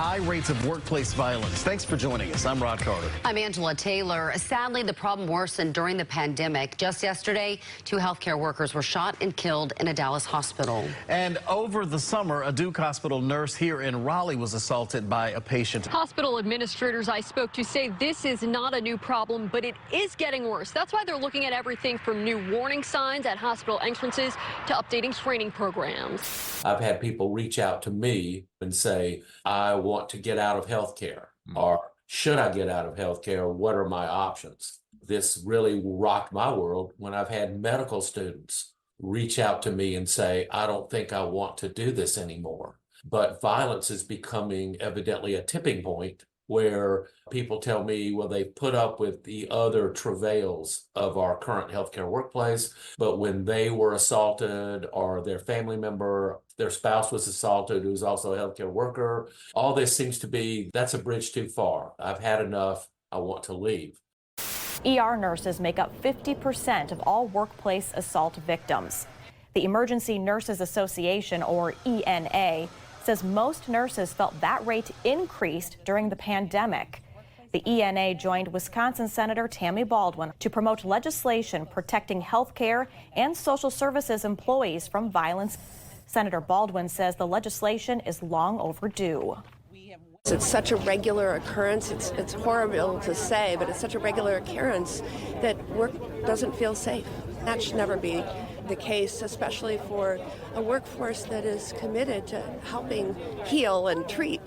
high rates of workplace violence. Thanks for joining us. I'm Rod Carter. I'm Angela Taylor. Sadly, the problem worsened during the pandemic. Just yesterday, 2 healthcare workers were shot and killed in a Dallas hospital. And over the summer, a Duke Hospital nurse here in Raleigh was assaulted by a patient. Hospital administrators I spoke to say this is not a new problem, but it is getting worse. That's why they're looking at everything from new warning signs at hospital entrances to updating training programs. I've had people reach out to me and say, I want to get out of healthcare, or should I get out of healthcare? What are my options? This really rocked my world when I've had medical students reach out to me and say, I don't think I want to do this anymore. But violence is becoming evidently a tipping point where people tell me, well, they put up with the other travails of our current healthcare workplace, but when they were assaulted or their family member, their spouse was assaulted, who's also a healthcare worker, all this seems to be, that's a bridge too far. I've had enough. I want to leave. ER nurses make up 50% of all workplace assault victims. The Emergency Nurses Association, or ENA, says most nurses felt that rate increased during the pandemic. The ENA joined Wisconsin Senator Tammy Baldwin to promote legislation protecting healthcare and social services employees from violence. Senator Baldwin says the legislation is long overdue. It's such a regular occurrence. It's horrible to say, but it's such a regular occurrence that work doesn't feel safe. That should never be the case, especially for a workforce that is committed to helping heal and treat.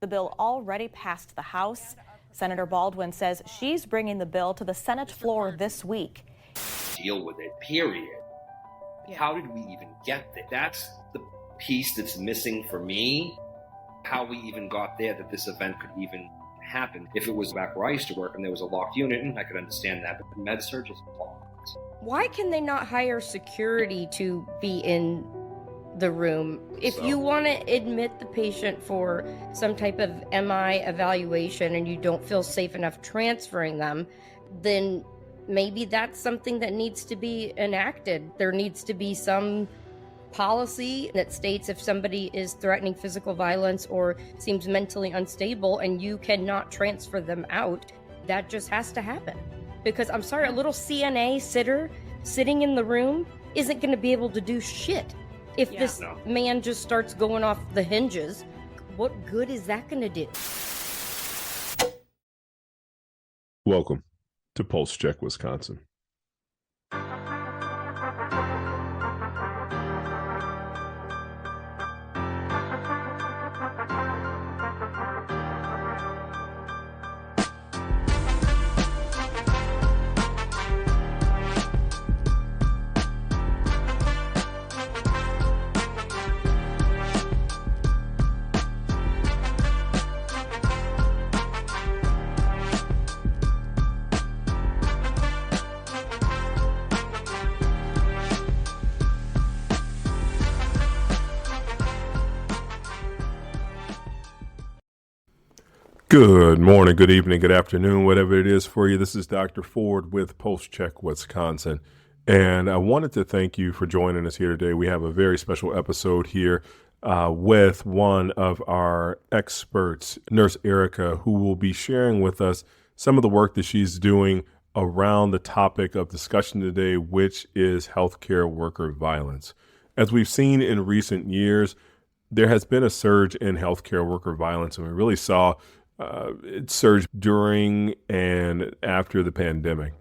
The bill already passed the House. Senator Baldwin says she's bringing the bill to the Senate floor this week. Deal with it, period. How did we even get there? That's the piece that's missing for me. How we even got there, that this event could even happen. If it was back where I used to work and there was a locked unit, and I could understand that, but med-surg is locked. Why can they not hire security to be in the room? If you want to admit the patient for some type of MI evaluation and you don't feel safe enough transferring them, then maybe that's something that needs to be enacted. There needs to be some policy that states if somebody is threatening physical violence or seems mentally unstable and you cannot transfer them out, that just has to happen. Because I'm sorry, a little CNA sitter sitting in the room isn't going to be able to do shit. If this man just starts going off the hinges, what good is that going to do? Welcome to Pulse Check Wisconsin. Good morning, good evening, good afternoon, whatever it is for you. This is Dr. Ford with Pulse Check Wisconsin. And I wanted to thank you for joining us here today. We have a very special episode here with one of our experts, Nurse Erica, who will be sharing with us some of the work that she's doing around the topic of discussion today, which is healthcare worker violence. As we've seen in recent years, there has been a surge in healthcare worker violence, and we really saw it surged during and after the pandemic.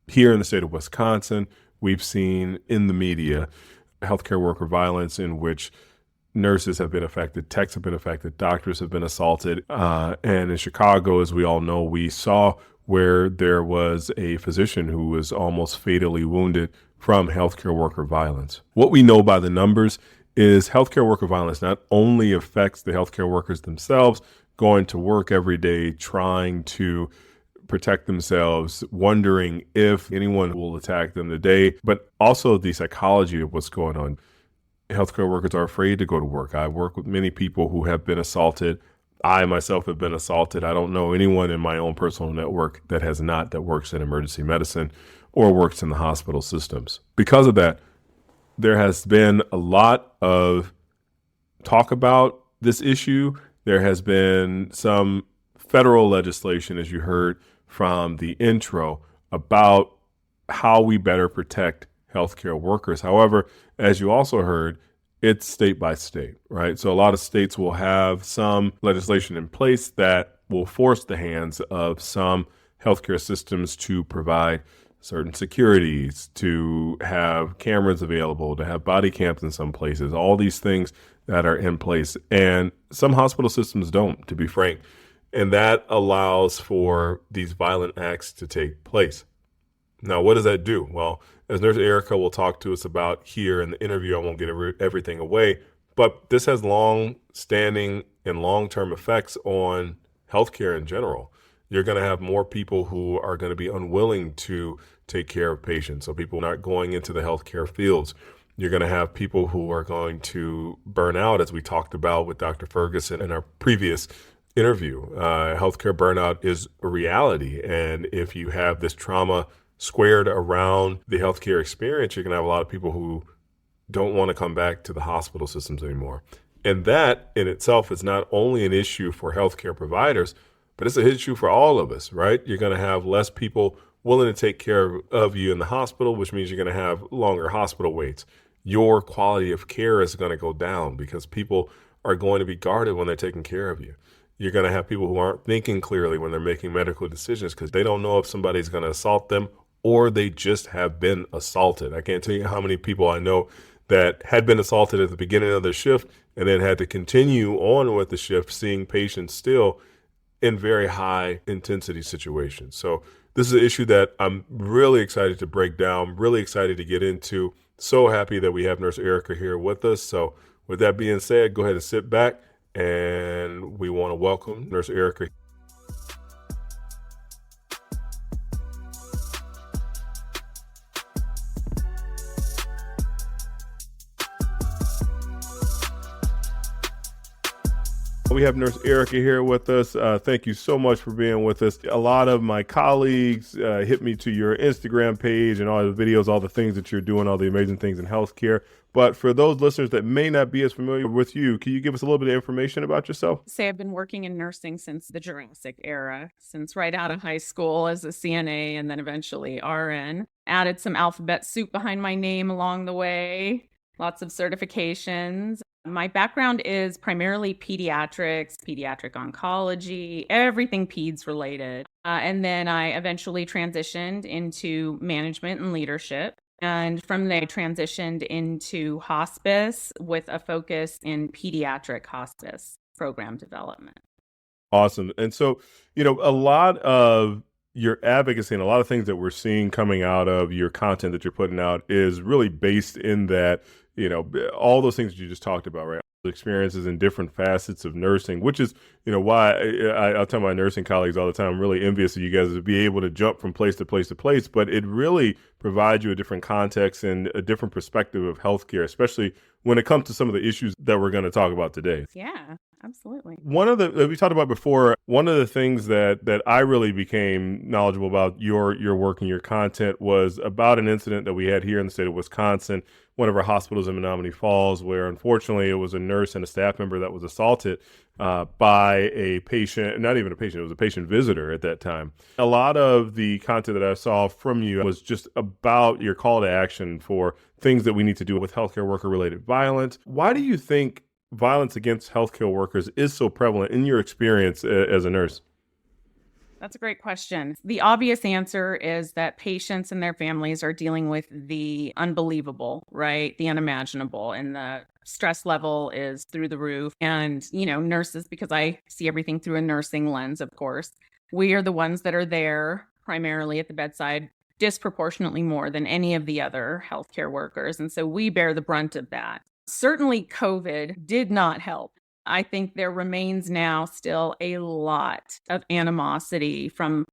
Here in the state of Wisconsin, we've seen in the media healthcare worker violence in which nurses have been affected, techs have been affected, doctors have been assaulted. And in Chicago, as we all know, we saw where there was a physician who was almost fatally wounded from healthcare worker violence. What we know by the numbers is healthcare worker violence not only affects the healthcare workers themselves, going to work every day, trying to protect themselves, wondering if anyone will attack them today, but also the psychology of what's going on. Healthcare workers are afraid to go to work. I work with many people who have been assaulted. I myself have been assaulted. I don't know anyone in my own personal network that has not, that works in emergency medicine or works in the hospital systems. Because of that, there has been a lot of talk about this issue There has been some federal legislation, as you heard from the intro, about how we better protect healthcare workers. However, as you also heard, it's state by state, right? So a lot of states will have some legislation in place that will force the hands of some healthcare systems to provide certain securities, to have cameras available, to have body cams in some places, all these things that are in place. And some hospital systems don't, to be frank. And that allows for these violent acts to take place. Now, what does that do? Well, as Nurse Erica will talk to us about here in the interview, I won't get everything away, but this has long-standing and long-term effects on healthcare in general. You're going to have more people who are going to be unwilling to take care of patients, so people not going into the healthcare fields. You're going to have people who are going to burn out, as we talked about with Dr. Ferguson in our previous interview. Healthcare burnout is a reality, and if you have this trauma squared around the healthcare experience, you're going to have a lot of people who don't want to come back to the hospital systems anymore. And that in itself is not only an issue for healthcare providers, but it's an issue for all of us, right? You're going to have less people willing to take care of you in the hospital, which means you're going to have longer hospital waits. Your quality of care is going to go down because people are going to be guarded when they're taking care of you. You're going to have people who aren't thinking clearly when they're making medical decisions because they don't know if somebody's going to assault them or they just have been assaulted. I can't tell you how many people I know that had been assaulted at the beginning of their shift and then had to continue on with the shift, seeing patients still in very high intensity situations. So this is an issue that I'm really excited to break down, really excited to get into. So happy that we have Nurse Erica here with us. So with that being said, go ahead and sit back, and we want to welcome Nurse Erica. We have Nurse Erica here with us. Thank you so much for being with us. A lot of my colleagues hit me to your Instagram page and all the videos, all the things that you're doing, all the amazing things in healthcare. But for those listeners that may not be as familiar with you, can you give us a little bit of information about yourself? Say I've been working in nursing since the Jurassic era, since right out of high school as a CNA and then eventually RN. Added some alphabet soup behind my name along the way, lots of certifications. My background is primarily pediatrics, pediatric oncology, everything peds related. And then I eventually transitioned into management and leadership. And from there, I transitioned into hospice with a focus in pediatric hospice program development. Awesome. And so, a lot of your advocacy and a lot of things that we're seeing coming out of your content that you're putting out is really based in that, all those things that you just talked about, right? Experiences in different facets of nursing, which is, why I'll tell my nursing colleagues all the time, I'm really envious of you guys to be able to jump from place to place to place, but it really provides you a different context and a different perspective of healthcare, especially when it comes to some of the issues that we're going to talk about today. Yeah, absolutely. One of the, we talked about before, one of the things that I really became knowledgeable about your work and your content was about an incident that we had here in the state of Wisconsin, one of our hospitals in Menominee Falls, where unfortunately it was a nurse and a staff member that was assaulted by a patient, not even a patient, it was a patient visitor at that time. A lot of the content that I saw from you was just about your call to action for things that we need to do with healthcare worker related violence. Why do you think violence against healthcare workers is so prevalent in your experience as a nurse? That's a great question. The obvious answer is that patients and their families are dealing with the unbelievable, right? The unimaginable, and the stress level is through the roof. And, nurses, because I see everything through a nursing lens, of course, we are the ones that are there primarily at the bedside disproportionately more than any of the other healthcare workers. And so we bear the brunt of that. Certainly COVID did not help. I think there remains now still a lot of animosity from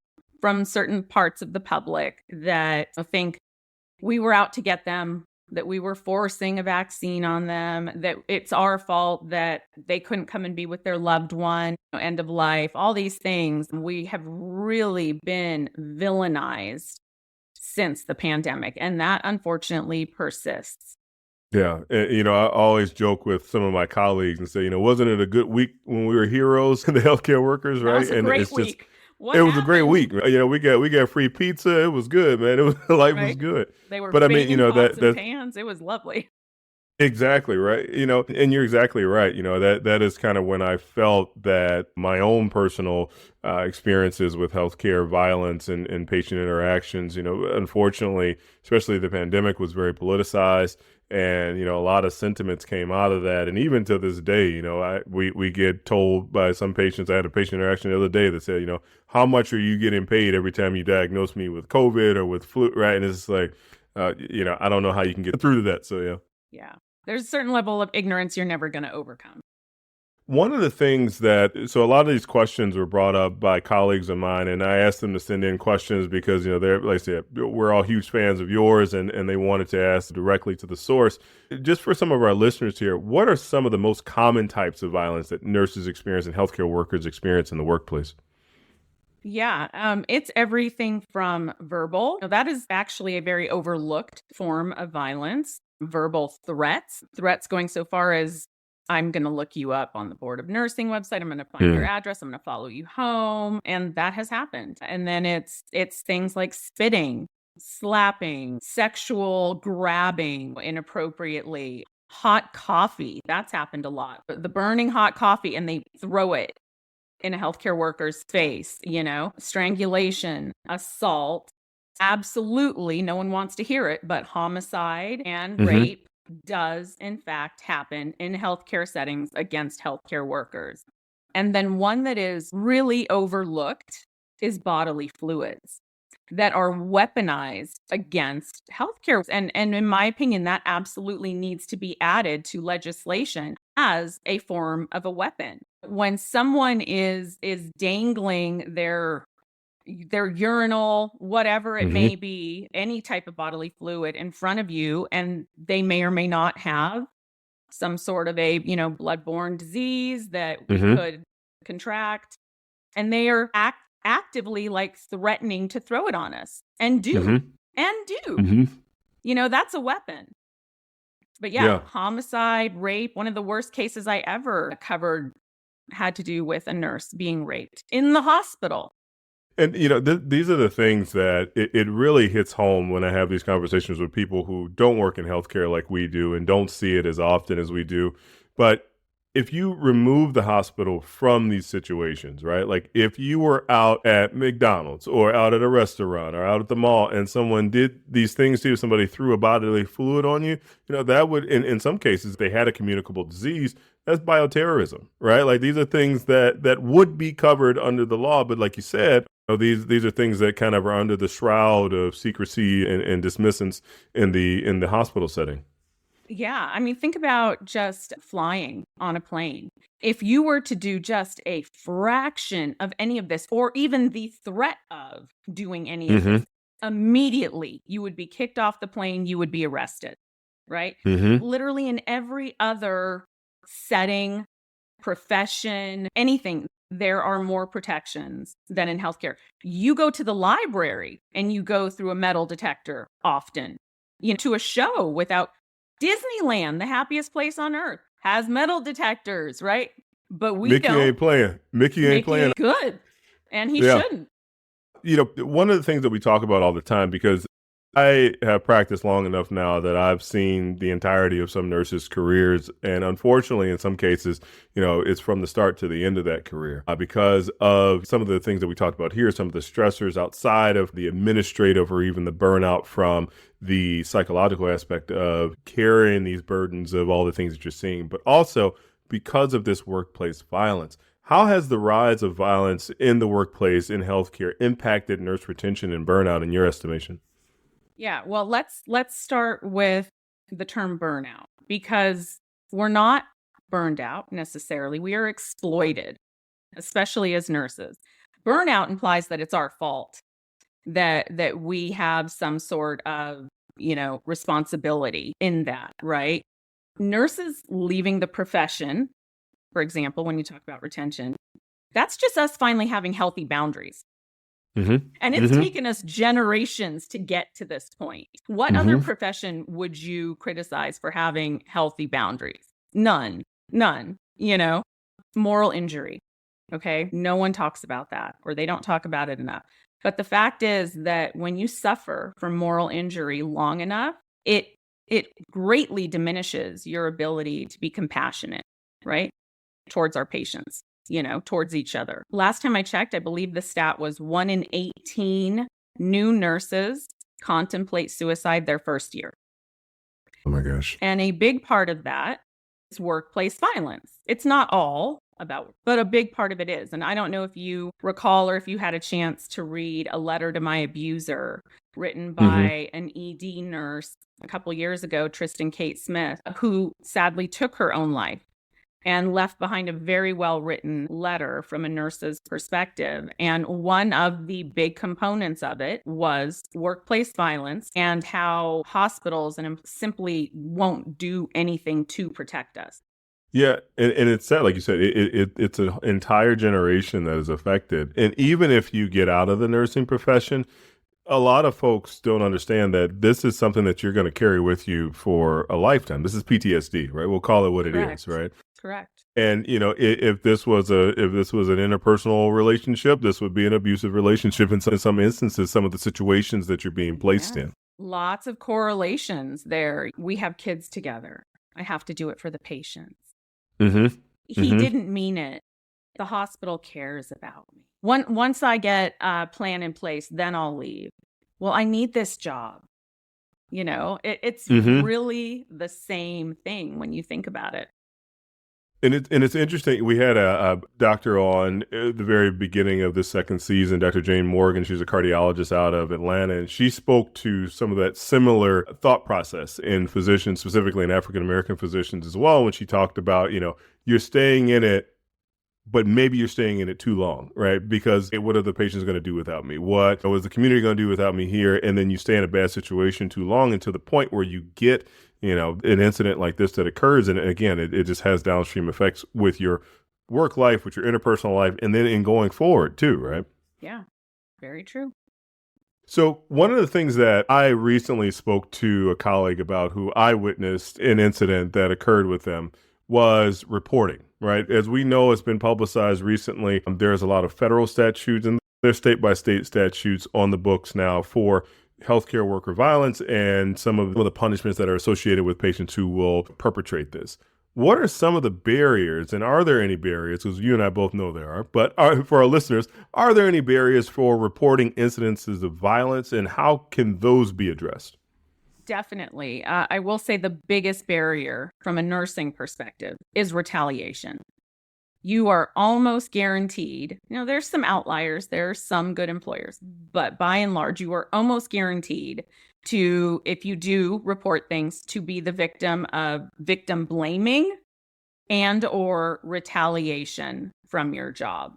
certain parts of the public that I think we were out to get them, that we were forcing a vaccine on them, that it's our fault that they couldn't come and be with their loved one, end of life, all these things. We have really been villainized since the pandemic, and that unfortunately persists. Yeah. And, I always joke with some of my colleagues and say, wasn't it a good week when we were heroes, the healthcare workers, That right? was a And great it's just, week. What it was a great happened? week. We got free pizza. It was good, man. It was life was Right? good. They were But I mean, banging pots and that pans. It was lovely. exactly right. And you're exactly right. That is kind of when I felt that my own personal experiences with healthcare violence and patient interactions, unfortunately, especially the pandemic was very politicized. And, a lot of sentiments came out of that. And even to this day, we get told by some patients, I had a patient interaction the other day that said, how much are you getting paid every time you diagnose me with COVID or with flu, right? And it's like, I don't know how you can get through to that. So, yeah. Yeah. There's a certain level of ignorance you're never going to overcome. One of the things so a lot of these questions were brought up by colleagues of mine, and I asked them to send in questions because, they're, like I said, we're all huge fans of yours, and they wanted to ask directly to the source. Just for some of our listeners here, what are some of the most common types of violence that nurses experience and healthcare workers experience in the workplace? Yeah, it's everything from verbal. Now, that is actually a very overlooked form of violence. Verbal threats going so far as I'm going to look you up on the Board of Nursing website. I'm going to find your address. I'm going to follow you home. And that has happened. And then it's things like spitting, slapping, sexual grabbing inappropriately, hot coffee. That's happened a lot. The burning hot coffee and they throw it in a healthcare worker's face, strangulation, assault. Absolutely. No one wants to hear it, but homicide and rape does in fact happen in healthcare settings against healthcare workers. And then one that is really overlooked is bodily fluids that are weaponized against healthcare. And in my opinion, that absolutely needs to be added to legislation as a form of a weapon. When someone is dangling their urinal, whatever it may be, any type of bodily fluid in front of you, and they may or may not have some sort of a, bloodborne disease that we could contract, and they are actively like threatening to throw it on us and do. That's a weapon. But yeah, homicide, rape, one of the worst cases I ever covered had to do with a nurse being raped in the hospital. And, these are the things that it really hits home when I have these conversations with people who don't work in healthcare like we do and don't see it as often as we do. But if you remove the hospital from these situations, right? Like if you were out at McDonald's or out at a restaurant or out at the mall and someone did these things to you, somebody threw a bodily fluid on you, that would, in some cases, they had a communicable disease. That's bioterrorism, right? Like these are things that would be covered under the law. But like you said, these are things that kind of are under the shroud of secrecy and dismissance in the hospital setting. Yeah. I mean, think about just flying on a plane. If you were to do just a fraction of any of this, or even the threat of doing any of this, immediately you would be kicked off the plane, you would be arrested, right? Literally in every other setting, profession, anything, there are more protections than in healthcare. You go to the library and you go through a metal detector often, to a show without Disneyland, the happiest place on earth, has metal detectors, right? But Mickey don't. ain't playing. Mickey ain't playing. Good. And he shouldn't. One of the things that we talk about all the time, because I have practiced long enough now that I've seen the entirety of some nurses' careers. And unfortunately, in some cases, it's from the start to the end of that career because of some of the things that we talked about here, some of the stressors outside of the administrative or even the burnout from the psychological aspect of carrying these burdens of all the things that you're seeing, but also because of this workplace violence. How has the rise of violence in the workplace in healthcare impacted nurse retention and burnout in your estimation? Yeah, well, let's start with the term burnout, because we're not burned out necessarily. We are exploited, especially as nurses. Burnout implies that it's our fault, that we have some sort of, responsibility in that, right? Nurses leaving the profession, for example, when you talk about retention, that's just us finally having healthy boundaries. And it's taken us generations to get to this point. What other profession would you criticize for having healthy boundaries? None. Moral injury. Okay. No one talks about that, or they don't talk about it enough. But the fact is that when you suffer from moral injury long enough, it greatly diminishes your ability to be compassionate, right? Towards our patients, towards each other. Last time I checked, I believe the stat was 1 in 18 new nurses contemplate suicide their first year. Oh my gosh. And a big part of that is workplace violence. It's not all about, but a big part of it is. And I don't know if you recall or if you had a chance to read A Letter to My Abuser, written by an ED nurse a couple years ago, Tristan Kate Smith, who sadly took her own life and left behind a very well-written letter from a nurse's perspective. And one of the big components of it was workplace violence and how hospitals simply won't do anything to protect us. Yeah, and it's sad, like you said, it's an entire generation that is affected. And even if you get out of the nursing profession, a lot of folks don't understand that this is something that you're going to carry with you for a lifetime. This is PTSD, right? We'll call it what it is, right? Correct. And if this was an interpersonal relationship, this would be an abusive relationship in some instances. Some of the situations that you're being placed in. Lots of correlations there. We have kids together. I have to do it for the patients. He didn't mean it. The hospital cares about me. Once I get a plan in place, then I'll leave. Well, I need this job. It's really the same thing when you think about it. And it's interesting. We had a doctor on at the very beginning of the second season, Dr. Jane Morgan. She's a cardiologist out of Atlanta, and she spoke to some of that similar thought process in physicians, specifically in African-American physicians as well, when she talked about, you're staying in it, but maybe you're staying in it too long, right? Because what are the patients going to do without me? What is the community going to do without me here? And then you stay in a bad situation too long, and to the point where you get an incident like this that occurs. And again, it just has downstream effects with your work life, with your interpersonal life, and then in going forward too, right? Yeah, very true. So one of the things that I recently spoke to a colleague about who I witnessed an incident that occurred with them was reporting, right? As we know, it's been publicized recently. There's a lot of federal statutes and there's state-by-state statutes on the books now for healthcare worker violence and some of the punishments that are associated with patients who will perpetrate this. What are some of the barriers, and are there any barriers? Because you and I both know there are, but for our listeners, are there any barriers for reporting incidences of violence, and how can those be addressed? Definitely. I will say the biggest barrier from a nursing perspective is retaliation. You are almost guaranteed, there's some outliers, there are some good employers, but by and large, you are almost guaranteed to, if you do report things, to be the victim of victim blaming and or retaliation from your job.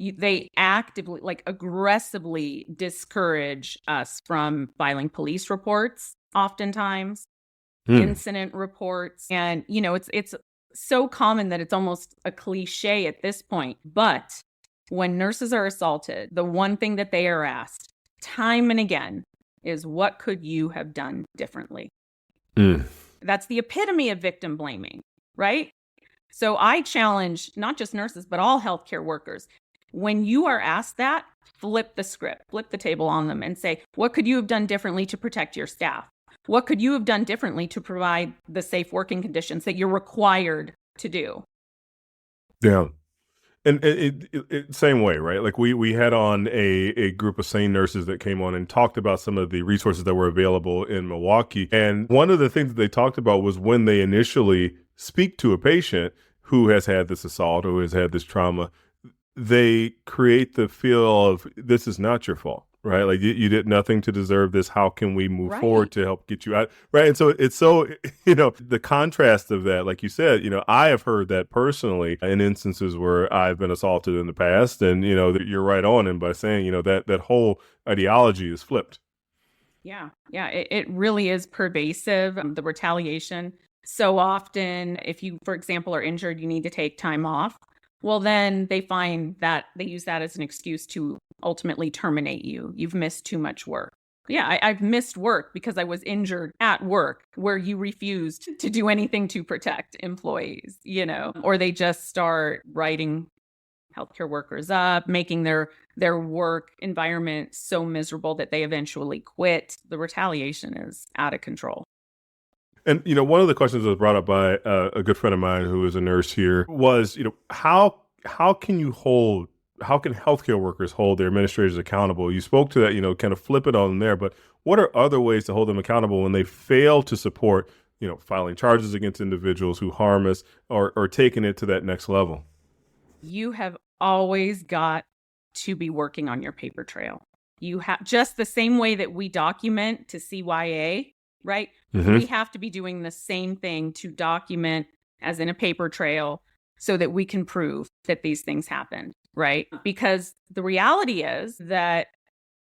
They actively, aggressively discourage us from filing police reports, oftentimes, incident reports. And, it's so common that it's almost a cliche at this point. But when nurses are assaulted, the one thing that they are asked time and again is, what could you have done differently? That's the epitome of victim blaming, right? So I challenge not just nurses, but all healthcare workers. When you are asked that, flip the script, flip the table on them and say, what could you have done differently to protect your staff? What could you have done differently to provide the safe working conditions that you're required to do? Yeah. And it same way, right? Like we had on a group of SANE nurses that came on and talked about some of the resources that were available in Milwaukee. And one of the things that they talked about was when they initially speak to a patient who has had this assault or has had this trauma, they create the feel of, this is not your fault. Right. Like you did nothing to deserve this. How can we move forward to help get you out? Right. And so it's so, the contrast of that, like you said, I have heard that personally in instances where I've been assaulted in the past, and, that you're right on. And by saying, that whole ideology is flipped. Yeah. Yeah. It really is pervasive. The retaliation. So often, if you, for example, are injured, you need to take time off. Well, then they find that they use that as an excuse to ultimately terminate you. You've missed too much work. Yeah, I've missed work because I was injured at work where you refused to do anything to protect employees, or they just start writing healthcare workers up, making their work environment so miserable that they eventually quit. The retaliation is out of control. And, one of the questions that was brought up by a good friend of mine who is a nurse here was, how can healthcare workers hold their administrators accountable? You spoke to that, kind of flip it on there, but what are other ways to hold them accountable when they fail to support, filing charges against individuals who harm us or taking it to that next level? You have always got to be working on your paper trail. You have just the same way that we document to CYA, right? Mm-hmm. We have to be doing the same thing to document as in a paper trail so that we can prove that these things happened, right? Because the reality is that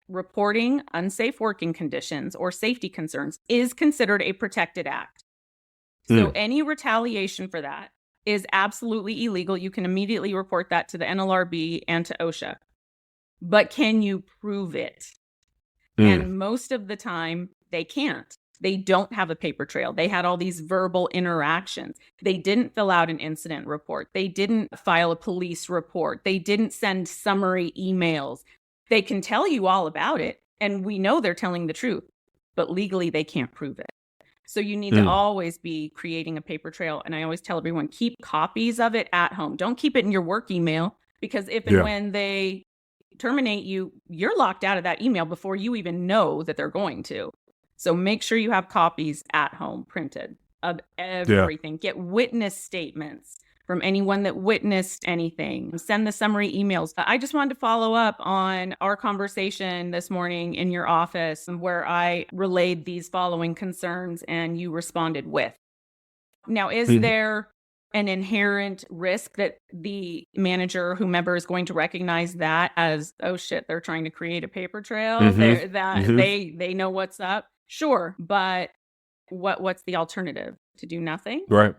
reporting unsafe working conditions or safety concerns is considered a protected act. So any retaliation for that is absolutely illegal. You can immediately report that to the NLRB and to OSHA. But can you prove it? And most of the time, they can't. They don't have a paper trail. They had all these verbal interactions. They didn't fill out an incident report. They didn't file a police report. They didn't send summary emails. They can tell you all about it, and we know they're telling the truth, but legally they can't prove it. So you need to always be creating a paper trail. And I always tell everyone, keep copies of it at home. Don't keep it in your work email, because if and when they terminate you, you're locked out of that email before you even know that they're going to. So make sure you have copies at home printed of everything. Get witness statements from anyone that witnessed anything. Send the summary emails. I just wanted to follow up on our conversation this morning in your office where I relayed these following concerns and you responded with. Now, is there an inherent risk that the manager or whomever is going to recognize that as, oh shit, they're trying to create a paper trail, they know what's up? Sure, but what's the alternative? To do nothing? Right.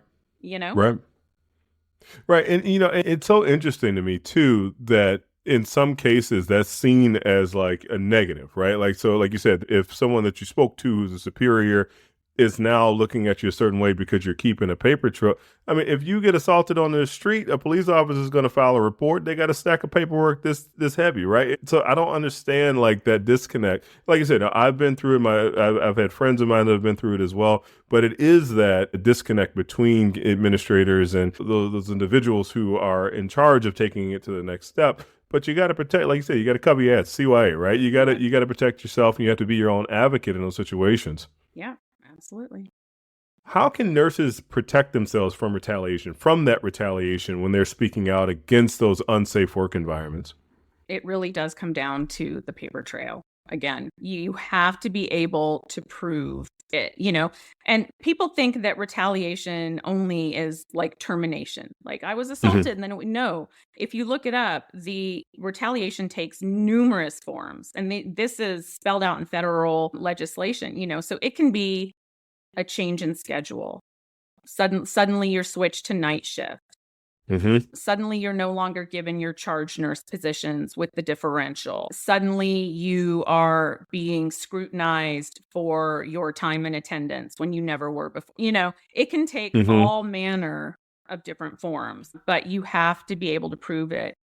Right. And, it's so interesting to me, too, that in some cases that's seen as like a negative, right? Like, so like you said, if someone that you spoke to who's a superior is now looking at you a certain way because you're keeping a paper trail. I mean, if you get assaulted on the street, a police officer is going to file a report. They got a stack of paperwork this heavy, right? So I don't understand like that disconnect. Like I said, I've been through it. I've had friends of mine that have been through it as well. But it is that disconnect between administrators and those individuals who are in charge of taking it to the next step. But you got to protect, like you said, you got to cover your ass, CYA, right? You got to protect yourself, and you have to be your own advocate in those situations. Yeah. Absolutely. How can nurses protect themselves from that retaliation when they're speaking out against those unsafe work environments? It really does come down to the paper trail. Again, you have to be able to prove it, and people think that retaliation only is like termination. Like I was assaulted and then no, if you look it up, the retaliation takes numerous forms, and this is spelled out in federal legislation, so it can be a change in schedule. Suddenly you're switched to night shift. Suddenly you're no longer given your charge nurse positions with the differential. Suddenly you are being scrutinized for your time and attendance when you never were before. It can take all manner of different forms, but you have to be able to prove it.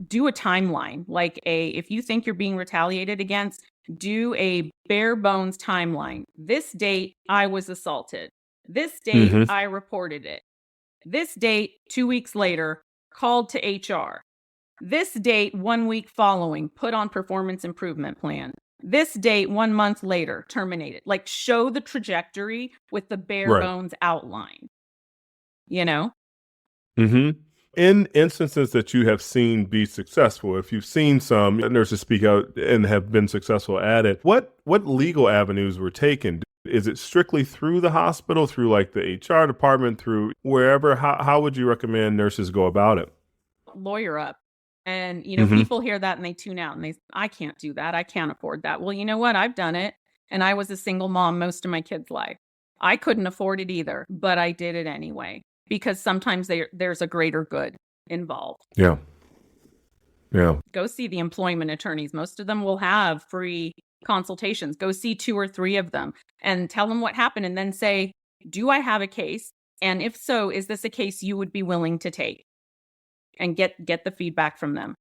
Do a timeline, like if you think you're being retaliated against, do a bare bones timeline. This date, I was assaulted. This date, I reported it. This date, 2 weeks later, called to HR. This date, 1 week following, put on performance improvement plan. This date, 1 month later, terminated. Like show the trajectory with the bare bones outline. In instances that you have seen be successful, if you've seen some nurses speak out and have been successful at it, what legal avenues were taken? Is it strictly through the hospital, through like the HR department, through wherever? How would you recommend nurses go about it? Lawyer up. And, people hear that and they tune out and I can't do that. I can't afford that. Well, you know what? I've done it. And I was a single mom most of my kids' life. I couldn't afford it either, but I did it anyway. Because sometimes there's a greater good involved. Yeah. Yeah. Go see the employment attorneys. Most of them will have free consultations. Go see 2 or 3 of them and tell them what happened, and then say, do I have a case? And if so, is this a case you would be willing to take? And get the feedback from them.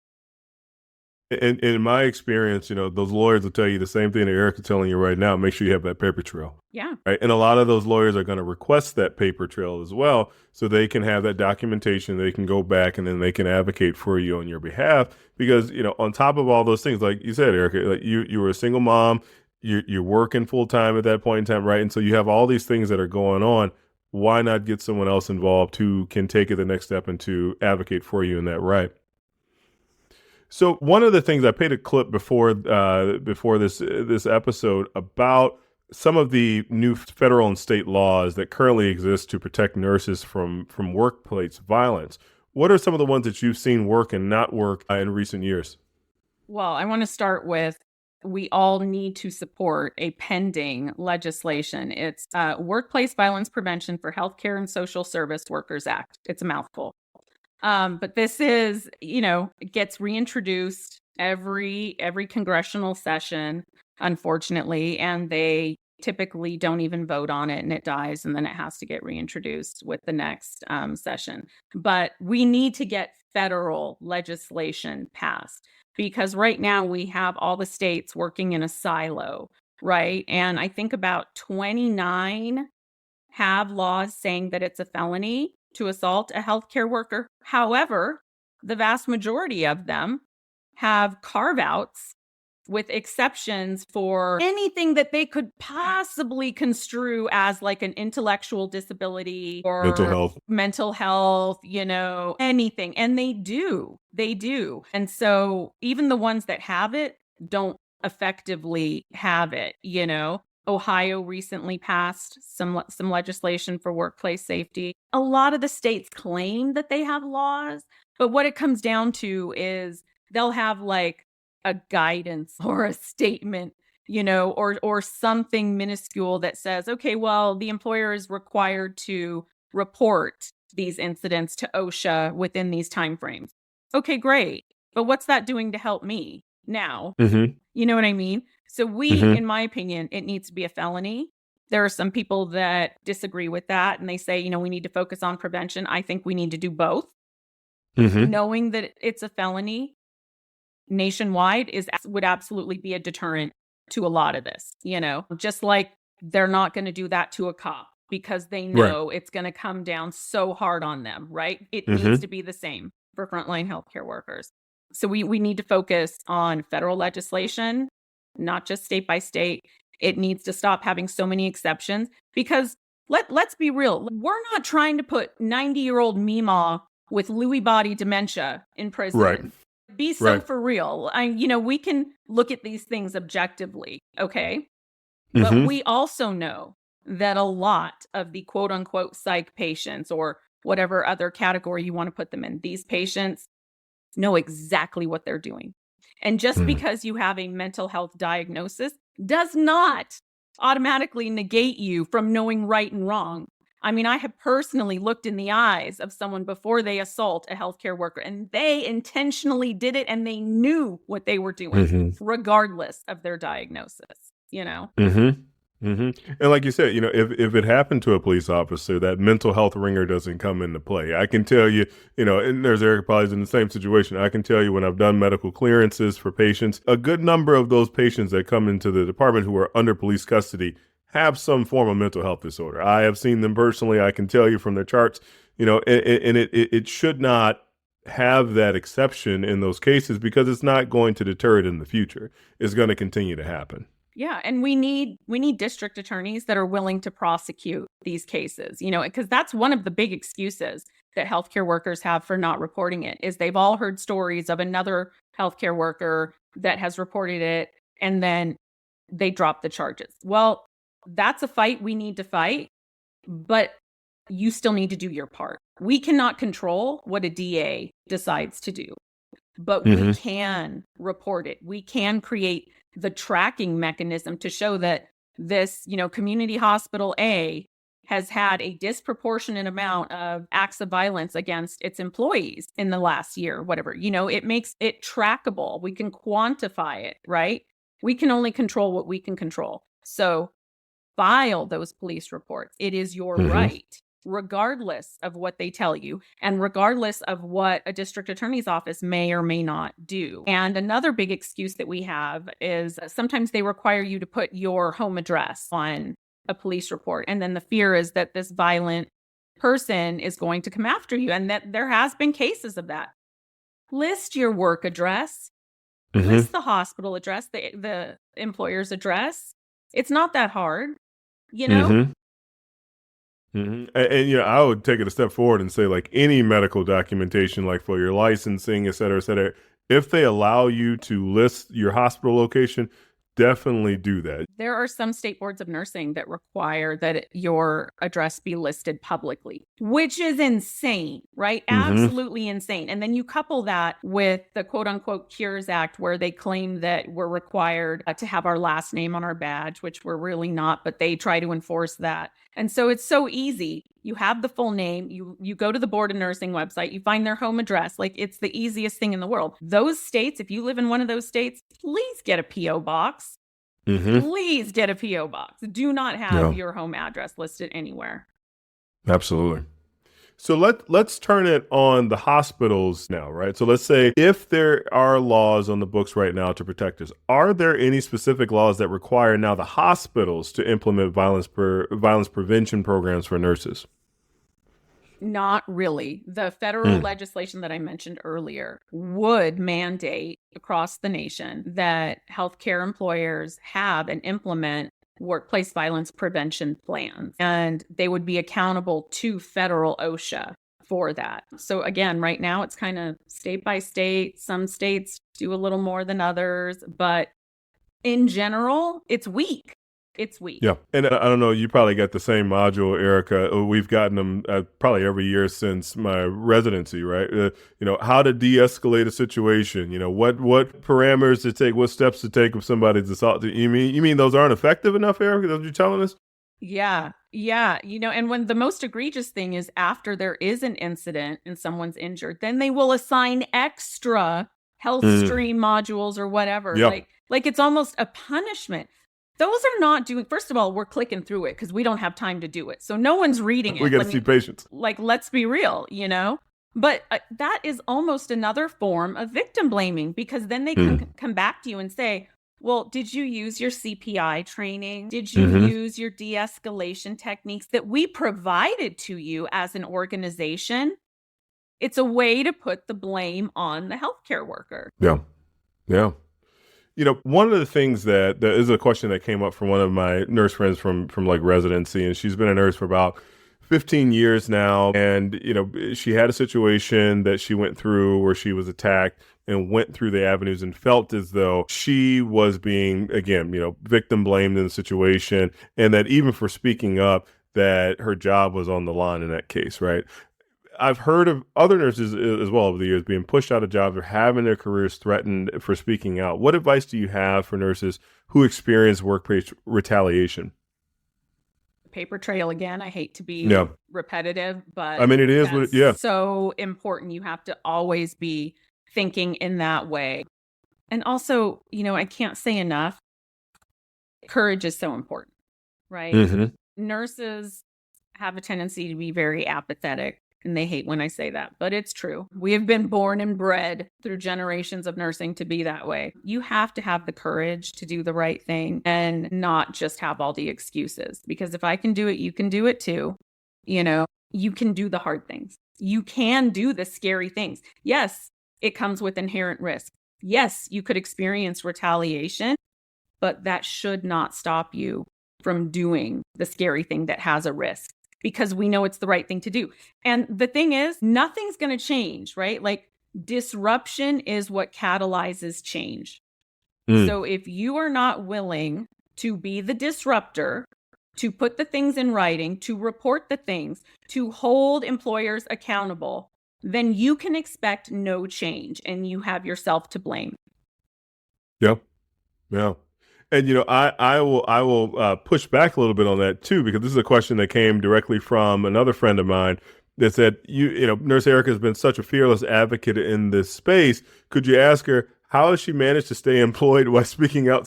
In my experience, those lawyers will tell you the same thing that Erica's telling you right now. Make sure you have that paper trail. Yeah. Right. And a lot of those lawyers are going to request that paper trail as well, so they can have that documentation. They can go back and then they can advocate for you on your behalf. Because, on top of all those things, like you said, Erica, like you were a single mom, you're working full time at that point in time. Right. And so you have all these things that are going on. Why not get someone else involved who can take it the next step and to advocate for you in that right? So one of the things I played a clip before this episode about some of the new federal and state laws that currently exist to protect nurses from workplace violence. What are some of the ones that you've seen work and not work in recent years? Well, I want to start with, we all need to support a pending legislation. It's Workplace Violence Prevention for Healthcare and Social Service Workers Act. It's a mouthful. But this is, it gets reintroduced every congressional session, unfortunately, and they typically don't even vote on it, and it dies, and then it has to get reintroduced with the next session. But we need to get federal legislation passed, because right now we have all the states working in a silo, right? And I think about 29 have laws saying that it's a felony to assault a healthcare worker. However, the vast majority of them have carve-outs with exceptions for anything that they could possibly construe as like an intellectual disability or mental health, anything. And they do. And so even the ones that have it don't effectively have it, Ohio recently passed some legislation for workplace safety. A lot of the states claim that they have laws, but what it comes down to is they'll have like a guidance or a statement, or something minuscule that says, okay, well, the employer is required to report these incidents to OSHA within these timeframes. Okay, great. But what's that doing to help me now? Mm-hmm. You know what I mean? So in my opinion, it needs to be a felony. There are some people that disagree with that, and they say, we need to focus on prevention. I think we need to do both. Mm-hmm. Knowing that it's a felony nationwide would absolutely be a deterrent to a lot of this, just like they're not going to do that to a cop because they know it's going to come down so hard on them, right? It needs to be the same for frontline healthcare workers. So we need to focus on federal legislation, not just state by state. It needs to stop having so many exceptions, because let's be real. We're not trying to put 90-year-old Meemaw with Lewy body dementia in prison. Right. Be so for real. We can look at these things objectively, okay? But we also know that a lot of the quote unquote psych patients, or whatever other category you want to put them in, these patients know exactly what they're doing. And just because you have a mental health diagnosis does not automatically negate you from knowing right and wrong. I mean, I have personally looked in the eyes of someone before they assault a healthcare worker, and they intentionally did it, and they knew what they were doing, regardless of their diagnosis, And like you said, if it happened to a police officer, that mental health ringer doesn't come into play. I can tell you, and there's Eric probably in the same situation. I can tell you, when I've done medical clearances for patients, a good number of those patients that come into the department who are under police custody have some form of mental health disorder. I have seen them personally. I can tell you from their charts, and it should not have that exception in those cases, because it's not going to deter it in the future. It's going to continue to happen. Yeah, and we need district attorneys that are willing to prosecute these cases, because that's one of the big excuses that healthcare workers have for not reporting it, is they've all heard stories of another healthcare worker that has reported it, and then they drop the charges. Well, that's a fight we need to fight, but you still need to do your part. We cannot control what a DA decides to do, but we can report it. We can create the tracking mechanism to show that this, community hospital A has had a disproportionate amount of acts of violence against its employees in the last year, whatever. It makes it trackable. We can quantify it, right? We can only control what we can control. So file those police reports. It is your right, regardless of what they tell you and regardless of what a district attorney's office may or may not do. And another big excuse that we have is sometimes they require you to put your home address on a police report. And then the fear is that this violent person is going to come after you, and that there has been cases of that. List your work address, list the hospital address, the employer's address. It's not that hard, And I would take it a step forward and say, like, any medical documentation, like for your licensing, et cetera, if they allow you to list your hospital location, definitely do that. There are some state boards of nursing that require that your address be listed publicly, which is insane, right? Absolutely insane. And then you couple that with the quote unquote Cures Act, where they claim that we're required to have our last name on our badge, which we're really not, but they try to enforce that. And so it's so easy. You have the full name, you go to the Board of Nursing website, you find their home address. Like, it's the easiest thing in the world. Those states, if you live in one of those states, please get a P.O. box. Please get a P.O. box. Do not have your home address listed anywhere. Absolutely. So let's turn it on the hospitals now, right? So let's say if there are laws on the books right now to protect us, are there any specific laws that require now the hospitals to implement violence prevention programs for nurses? Not really. The federal legislation that I mentioned earlier would mandate across the nation that healthcare employers have and implement workplace violence prevention plans, and they would be accountable to federal OSHA for that. So again, right now it's kind of state by state. Some states do a little more than others, but in general, it's weak. It's weak. Yeah. And I don't know, you probably got the same module, Erica. We've gotten them probably every year since my residency, right? How to de-escalate a situation, what parameters to take, what steps to take if somebody's assaulted. You mean those aren't effective enough, Erica? That's what you're telling us? Yeah. And when the most egregious thing is after there is an incident and someone's injured, then they will assign extra health stream modules or whatever. Yep. Like it's almost a punishment. Those are not doing, first of all, we're clicking through it because we don't have time to do it. So no one's reading it. We got to see patients. Like, let's be real, But that is almost another form of victim blaming, because then they come back to you and say, well, did you use your CPI training? Did you use your de-escalation techniques that we provided to you as an organization? It's a way to put the blame on the healthcare worker. Yeah. One of the things that is a question that came up from one of my nurse friends from like residency, and she's been a nurse for about 15 years now. And, she had a situation that she went through where she was attacked and went through the avenues and felt as though she was being, again, victim blamed in the situation. And that even for speaking up, that her job was on the line in that case, right? I've heard of other nurses as well over the years being pushed out of jobs or having their careers threatened for speaking out. What advice do you have for nurses who experience workplace retaliation? Paper trail again. I hate to be repetitive, but I mean, it is so important. You have to always be thinking in that way. And also, I can't say enough, courage is so important, right? Nurses have a tendency to be very apathetic. And they hate when I say that, but it's true. We have been born and bred through generations of nursing to be that way. You have to have the courage to do the right thing and not just have all the excuses. Because if I can do it, you can do it too. You can do the hard things. You can do the scary things. Yes, it comes with inherent risk. Yes, you could experience retaliation, but that should not stop you from doing the scary thing that has a risk, because we know it's the right thing to do. And the thing is, nothing's going to change, right? Like, disruption is what catalyzes change. So if you are not willing to be the disruptor, to put the things in writing, to report the things, to hold employers accountable, then you can expect no change and you have yourself to blame. Yeah. And I will push back a little bit on that too, because this is a question that came directly from another friend of mine that said, Nurse Erica has been such a fearless advocate in this space. Could you ask her how has she managed to stay employed while speaking out?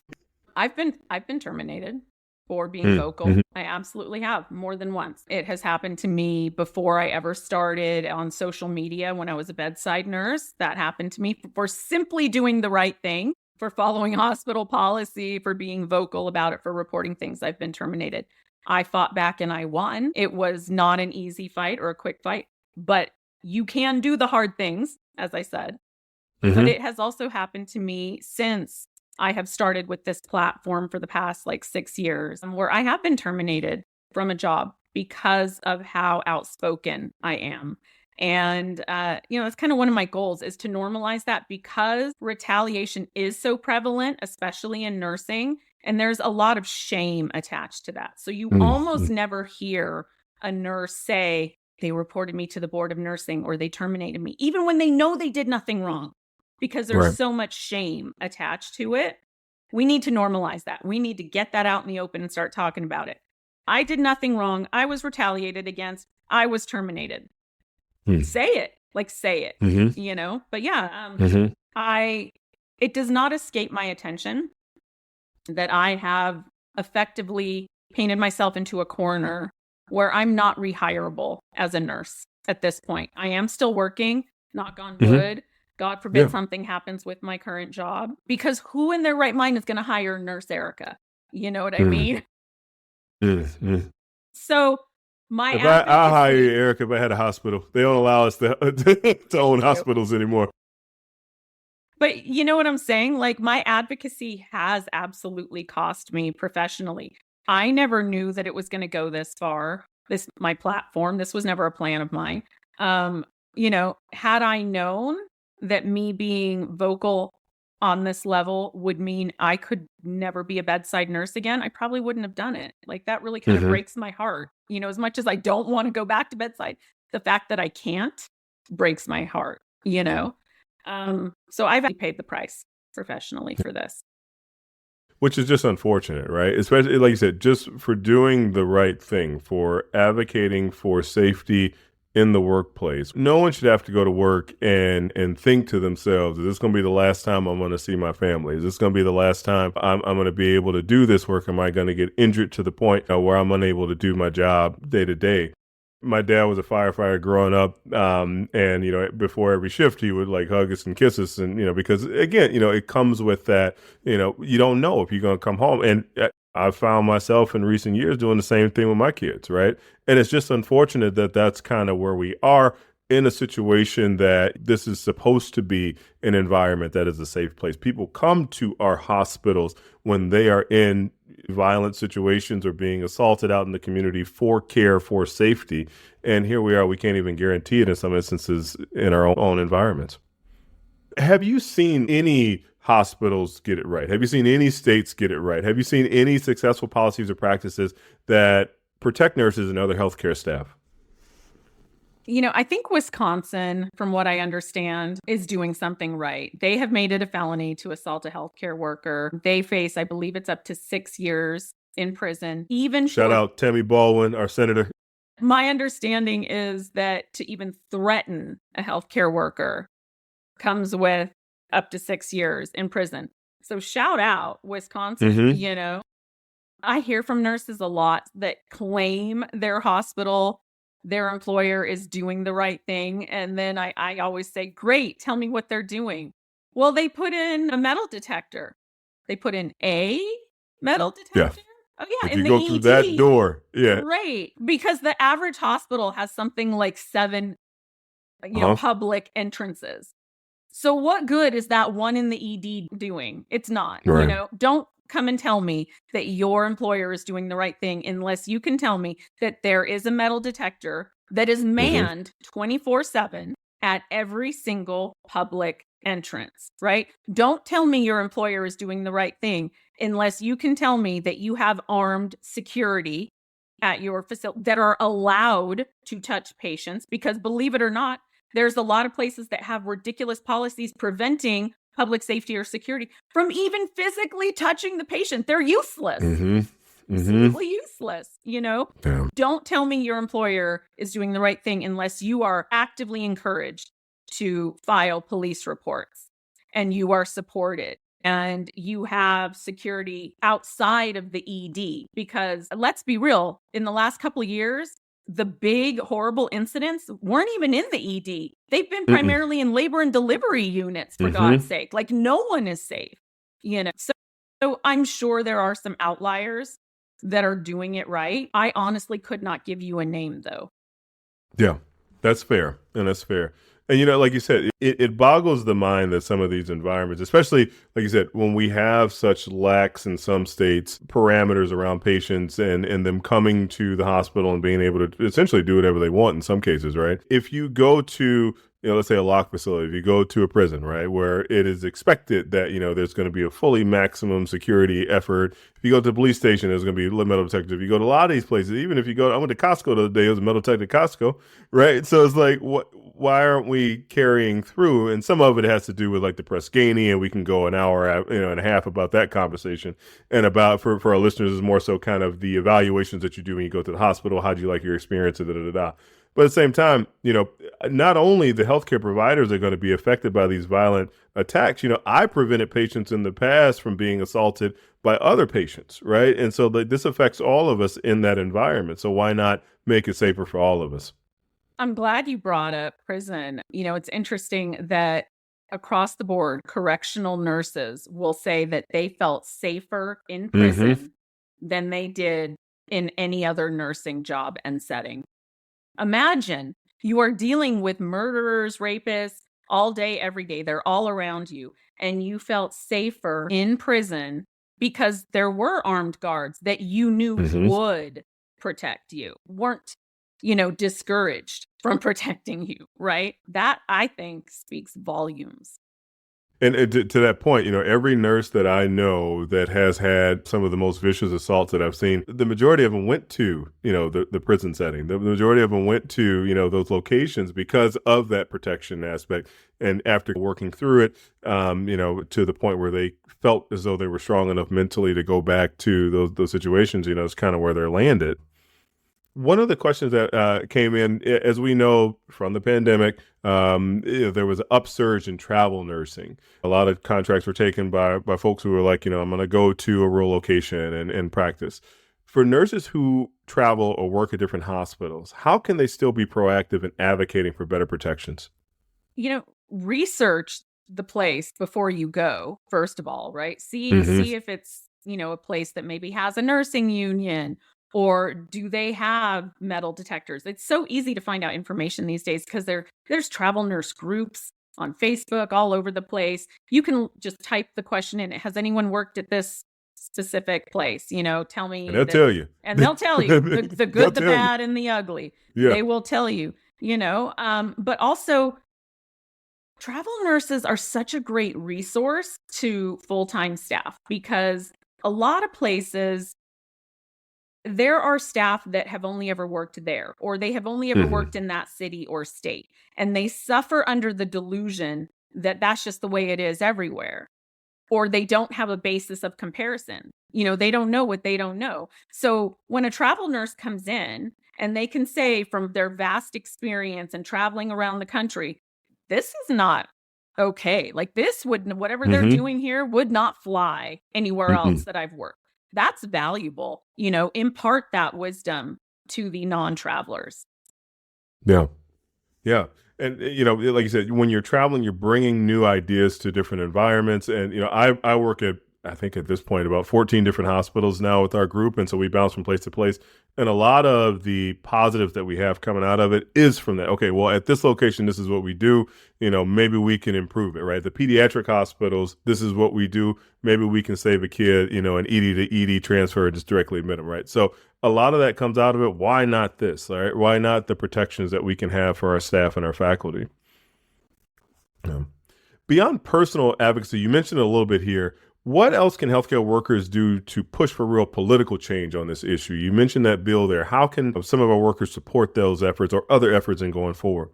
I've been terminated for being vocal. Mm-hmm. I absolutely have, more than once. It has happened to me before I ever started on social media when I was a bedside nurse. That happened to me for simply doing the right thing, for following hospital policy, for being vocal about it, for reporting things. I've been terminated. I fought back and I won. It was not an easy fight or a quick fight, but you can do the hard things, as I said. Mm-hmm. But it has also happened to me since I have started with this platform for the past 6 years, where I have been terminated from a job because of how outspoken I am. And, it's kind of one of my goals is to normalize that, because retaliation is so prevalent, especially in nursing, and there's a lot of shame attached to that. So you almost never hear a nurse say they reported me to the board of nursing or they terminated me, even when they know they did nothing wrong, because there's so much shame attached to it. We need to normalize that. We need to get that out in the open and start talking about it. I did nothing wrong. I was retaliated against. I was terminated. Say it. Say it, mm-hmm. But yeah, it does not escape my attention that I have effectively painted myself into a corner where I'm not rehireable as a nurse at this point. I am still working, knock on wood. God forbid something happens with my current job, because who in their right mind is going to hire Nurse Erica? You know what I mean? So I'll hire you, Erica, if I had a hospital. They don't allow us to own hospitals anymore. But you know what I'm saying? My advocacy has absolutely cost me professionally. I never knew that it was going to go this far. My platform, this was never a plan of mine. Had I known that me being vocal on this level would mean I could never be a bedside nurse again, I probably wouldn't have done it. That really kind of breaks my heart. As much as I don't want to go back to bedside, the fact that I can't breaks my heart, So I've paid the price professionally for this. Which is just unfortunate, right? Especially, like you said, just for doing the right thing, for advocating for safety in the workplace. No one should have to go to work and think to themselves, is this going to be the last time I'm going to see my family? Is this going to be the last time I'm going to be able to do this work? Am I going to get injured to the point where I'm unable to do my job day to day? My dad was a firefighter growing up, and before every shift he would hug us and kiss us, and because again, it comes with that, you don't know if you're going to come home. And I've found myself in recent years doing the same thing with my kids, right? And it's just unfortunate that that's kind of where we are in a situation that this is supposed to be an environment that is a safe place. People come to our hospitals when they are in violent situations or being assaulted out in the community for care, for safety. And here we are, we can't even guarantee it in some instances in our own environments. Have you seen any hospitals get it right? Have you seen any states get it right? Have you seen any successful policies or practices that protect nurses and other healthcare staff? I think Wisconsin, from what I understand, is doing something right. They have made it a felony to assault a healthcare worker. They face, I believe it's up to 6 years in prison. Shout out Tammy Baldwin, our senator. My understanding is that to even threaten a healthcare worker comes with up to 6 years in prison. So shout out Wisconsin, I hear from nurses a lot that claim their hospital, their employer is doing the right thing. And then I always say, great, tell me what they're doing. Well, they put in a metal detector. They put in a metal detector? Yeah. Oh, yeah. If you go through that door. Yeah. Right. Because the average hospital has something like 7 public entrances. So what good is that one in the ED doing? It's not. Right. Don't come and tell me that your employer is doing the right thing unless you can tell me that there is a metal detector that is manned 24/7 at every single public entrance, right? Don't tell me your employer is doing the right thing unless you can tell me that you have armed security at your facility that are allowed to touch patients, because believe it or not, there's a lot of places that have ridiculous policies preventing public safety or security from even physically touching the patient. They're useless. Simply useless, Yeah. Don't tell me your employer is doing the right thing unless you are actively encouraged to file police reports and you are supported and you have security outside of the ED. Because let's be real, in the last couple of years, the big horrible incidents weren't even in the ED. They've been primarily in labor and delivery units, for God's sake. Like, no one is safe, So I'm sure there are some outliers that are doing it right. I honestly could not give you a name, though. Yeah, that's fair. And that's fair. And, like you said, it boggles the mind that some of these environments, especially, like you said, when we have such lax in some states parameters around patients and them coming to the hospital and being able to essentially do whatever they want in some cases, right? If you go to, let's say a lock facility, if you go to a prison, right, where it is expected that, there's going to be a fully maximum security effort. If you go to the police station, there's going to be metal detectors. If you go to a lot of these places, even if you go, I went to Costco the other day, it was a metal detector at Costco, right? So it's like, why aren't we carrying through? And some of it has to do with like the Press Ganey, and we can go an hour, and a half about that conversation. And about, for our listeners, is more so kind of the evaluations that you do when you go to the hospital. How do you like your experience? But at the same time, not only the healthcare providers are going to be affected by these violent attacks. I prevented patients in the past from being assaulted by other patients, right? And so this affects all of us in that environment. So why not make it safer for all of us? I'm glad you brought up prison. It's interesting that across the board, correctional nurses will say that they felt safer in prison than they did in any other nursing job and setting. Imagine you are dealing with murderers, rapists all day, every day. They're all around you. And you felt safer in prison because there were armed guards that you knew would protect you, weren't, discouraged from protecting you, right? That, I think, speaks volumes. And to that point, every nurse that I know that has had some of the most vicious assaults that I've seen, the majority of them went to, the prison setting. The majority of them went to, those locations because of that protection aspect. And after working through it, to the point where they felt as though they were strong enough mentally to go back to those situations, is kind of where they're landed. One of the questions that came in, as we know from the pandemic, there was an upsurge in travel nursing. A lot of contracts were taken by folks who were like, I'm going to go to a rural location and practice. For nurses who travel or work at different hospitals, how can they still be proactive in advocating for better protections? Research the place before you go, first of all, right? See if it's, a place that maybe has a nursing union. Or do they have metal detectors? It's so easy to find out information these days because there's travel nurse groups on Facebook all over the place. You can just type the question in. Has anyone worked at this specific place? Tell me. And they'll tell you. And they'll tell you the good, the bad, and the ugly. Yeah. They will tell you, but also travel nurses are such a great resource to full-time staff because a lot of places, there are staff that have only ever worked there, or they have only ever worked in that city or state, and they suffer under the delusion that that's just the way it is everywhere, or they don't have a basis of comparison. They don't know what they don't know. So when a travel nurse comes in and they can say from their vast experience and traveling around the country, this is not okay. Like whatever they're doing here would not fly anywhere else that I've worked. That's valuable, impart that wisdom to the non-travelers. Yeah. Yeah. And, like you said, when you're traveling, you're bringing new ideas to different environments. And, I work at, I think at this point, about 14 different hospitals now with our group. And so we bounce from place to place. And a lot of the positives that we have coming out of it is from that. Okay, well, at this location, this is what we do. Maybe we can improve it, right? The pediatric hospitals, this is what we do. Maybe we can save a kid, an ED to ED transfer, just directly admit them, right? So a lot of that comes out of it. Why not this, all right? Why not the protections that we can have for our staff and our faculty? Beyond personal advocacy, you mentioned a little bit here. What else can healthcare workers do to push for real political change on this issue? You mentioned that bill there. How can some of our workers support those efforts or other efforts in going forward?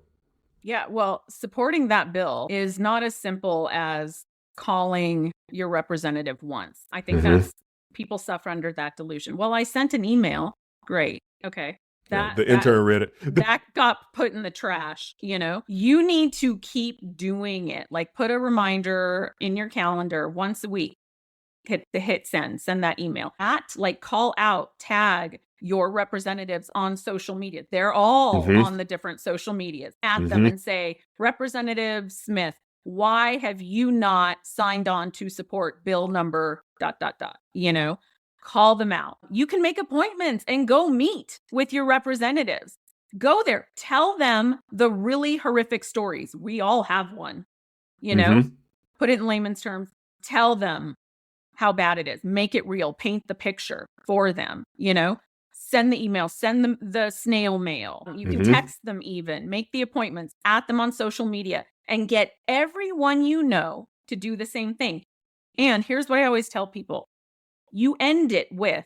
Yeah, well, supporting that bill is not as simple as calling your representative once. I think that's people suffer under that delusion. Well, I sent an email. Great. Okay. The intern read it. That got put in the trash. You need to keep doing it. Like, put a reminder in your calendar once a week. Hit send that email. Call out, tag your representatives on social media. They're all on the different social medias. At them and say, Representative Smith, why have you not signed on to support bill number ... Call them out. You can make appointments and go meet with your representatives. Go there. Tell them the really horrific stories. We all have one, Put it in layman's terms. Tell them how bad it is. Make it real. Paint the picture for them, Send the email. Send them the snail mail. You can text them even. Make the appointments. At them on social media. And get everyone to do the same thing. And here's what I always tell people. You end it with,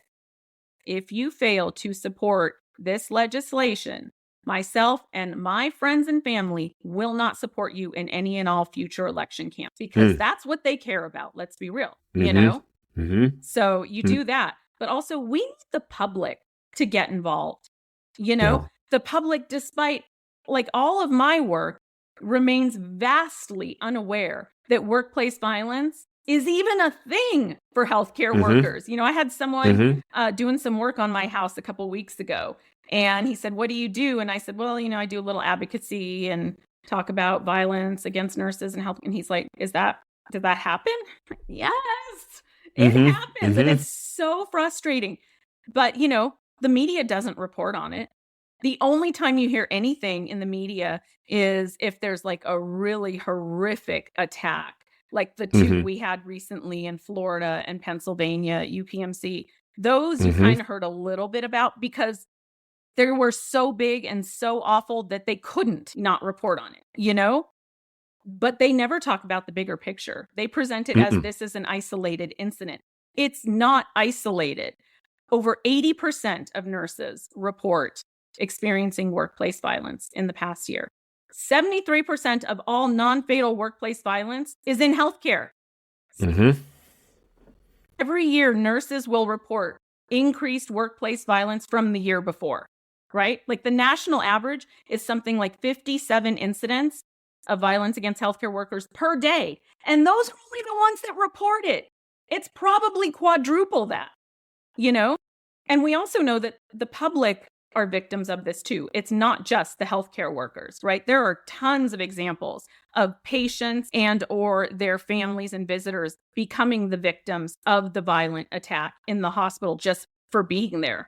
if you fail to support this legislation, myself and my friends and family will not support you in any and all future election camps, because that's what they care about. Let's be real, So you do that. But also, we need the public to get involved. The public, despite all of my work, remains vastly unaware that workplace violence is even a thing for healthcare workers. I had someone doing some work on my house a couple of weeks ago, and he said, "What do you do?" And I said, "Well, I do a little advocacy and talk about violence against nurses and health." And he's like, did that happen? Yes, it happens. And it's so frustrating. But, the media doesn't report on it. The only time you hear anything in the media is if there's a really horrific attack, like the two we had recently in Florida and Pennsylvania, UPMC. Those you kind of heard a little bit about because they were so big and so awful that they couldn't not report on it, But they never talk about the bigger picture. They present it as this is an isolated incident. It's not isolated. Over 80% of nurses report experiencing workplace violence in the past year. 73% of all non-fatal workplace violence is in healthcare. Every year, nurses will report increased workplace violence from the year before, right? The national average is something like 57 incidents of violence against healthcare workers per day. And those are only the ones that report it. It's probably quadruple that, And we also know that the public are victims of this too. It's not just the healthcare workers, right? There are tons of examples of patients and or their families and visitors becoming the victims of the violent attack in the hospital just for being there.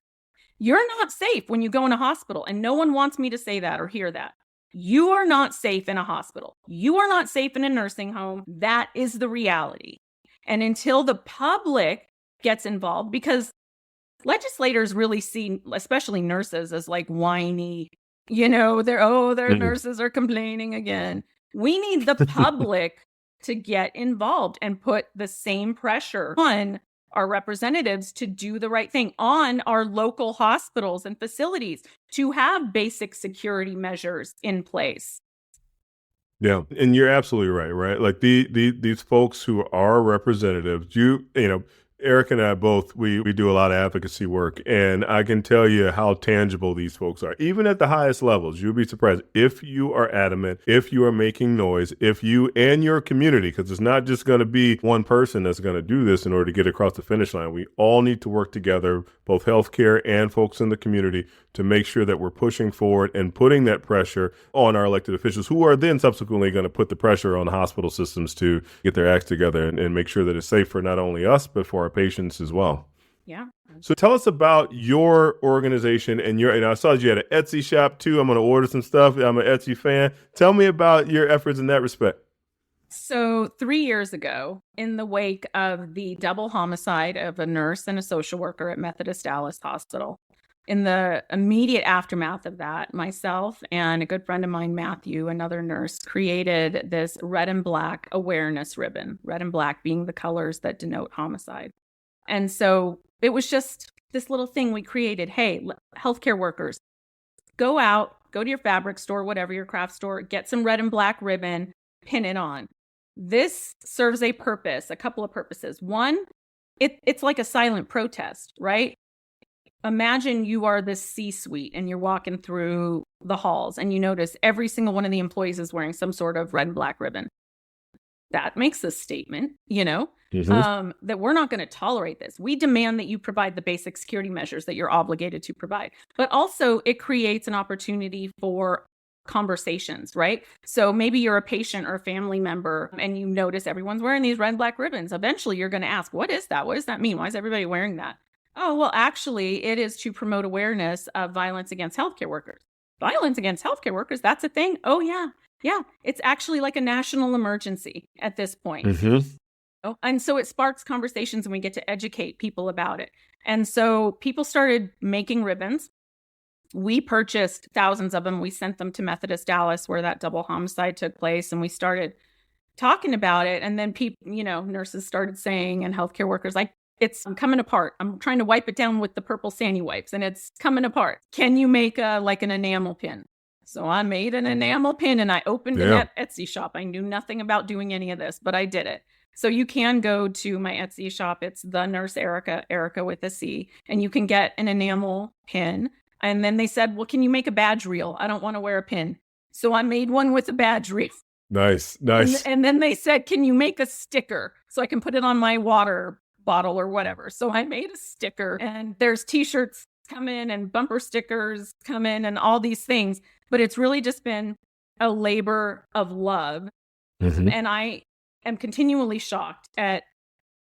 You're not safe when you go in a hospital, and no one wants me to say that or hear that. You are not safe in a hospital. You are not safe in a nursing home. That is the reality. And until the public gets involved, because legislators really see, especially nurses, as whiny, their nurses are complaining again. We need the public to get involved and put the same pressure on our representatives to do the right thing, on our local hospitals and facilities to have basic security measures in place. Yeah, and you're absolutely right? These folks who are representatives, Eric and I both, we do a lot of advocacy work, and I can tell you how tangible these folks are. Even at the highest levels, you'll be surprised if you are adamant, if you are making noise, if you and your community, because it's not just going to be one person that's going to do this in order to get across the finish line. We all need to work together, both healthcare and folks in the community, to make sure that we're pushing forward and putting that pressure on our elected officials, who are then subsequently going to put the pressure on the hospital systems to get their acts together and make sure that it's safe for not only us, but for our patients as well. Yeah. So tell us about your organization and I saw you had an Etsy shop too. I'm going to order some stuff. I'm an Etsy fan. Tell me about your efforts in that respect. So 3 years ago, in the wake of the double homicide of a nurse and a social worker at Methodist Dallas Hospital, in the immediate aftermath of that, myself and a good friend of mine, Matthew, another nurse, created this red and black awareness ribbon, red and black being the colors that denote homicide. And so it was just this little thing we created. Hey, healthcare workers, go out, go to your fabric store, whatever your craft store, get some red and black ribbon, pin it on. This serves a purpose, a couple of purposes. One, it's like a silent protest, right? Imagine you are the C-suite and you're walking through the halls and you notice every single one of the employees is wearing some sort of red and black ribbon. That makes a statement, that we're not going to tolerate this. We demand that you provide the basic security measures that you're obligated to provide. But also it creates an opportunity for conversations, right? So maybe you're a patient or a family member and you notice everyone's wearing these red and black ribbons. Eventually you're going to ask, what is that? What does that mean? Why is everybody wearing that? Oh, well, actually, it is to promote awareness of violence against healthcare workers. Violence against healthcare workers, that's a thing? Oh, yeah. Yeah. It's actually like a national emergency at this point. And so it sparks conversations and we get to educate people about it. And so people started making ribbons. We purchased thousands of them. We sent them to Methodist Dallas where that double homicide took place. And we started talking about it. And then people, nurses started saying, and healthcare workers, like, it's coming apart. I'm trying to wipe it down with the purple Sandy wipes and it's coming apart. Can you make an enamel pin? So I made an enamel pin and I opened an Etsy shop. I knew nothing about doing any of this, but I did it. So you can go to my Etsy shop. It's The Nurse Erica, Erica with a C, and you can get an enamel pin. And then they said, well, can you make a badge reel? I don't want to wear a pin. So I made one with a badge reel. Nice. And then they said, can you make a sticker so I can put it on my water bottle or whatever? So I made a sticker and there's t-shirts come in and bumper stickers come in and all these things. But it's really just been a labor of love. And I am continually shocked at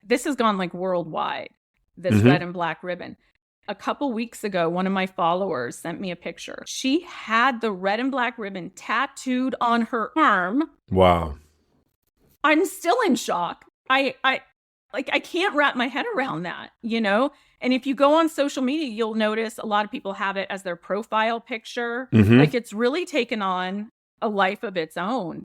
this has gone like worldwide, this red and black ribbon. A couple weeks ago, one of my followers sent me a picture. She had the red and black ribbon tattooed on her arm. Wow. I'm still in shock. I can't wrap my head around that, And if you go on social media, you'll notice a lot of people have it as their profile picture. Like it's really taken on a life of its own,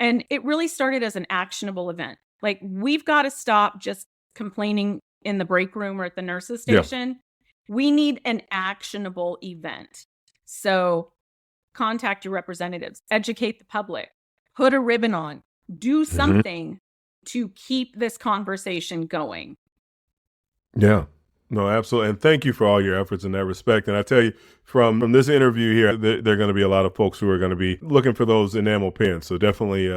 And it really started as an actionable event. Like we've got to stop just complaining in the break room or at the nurse's station. Yeah. We need an actionable event. So contact your representatives, educate the public, put a ribbon on, do something to keep this conversation going. Yeah, no, absolutely. And thank you for all your efforts in that respect. And I tell you, from this interview here, there are going to be a lot of folks who are going to be looking for those enamel pins. So definitely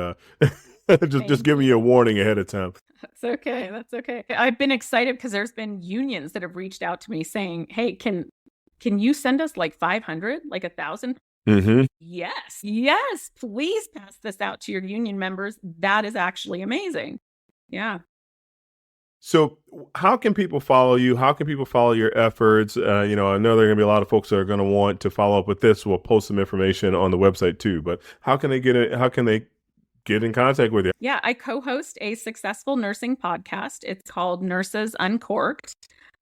just giving you a warning ahead of time. That's okay. That's okay. I've been excited because there's been unions that have reached out to me saying, hey, can you send us like 500, like 1,000? Yes, please pass this out to your union members. That is actually amazing. Yeah. So how can people follow you? How can people follow your efforts? I know there are going to be a lot of folks that are going to want to follow up with this. We'll post some information on the website too, but how can they get in contact with you? Yeah, I co-host a successful nursing podcast. It's called Nurses Uncorked.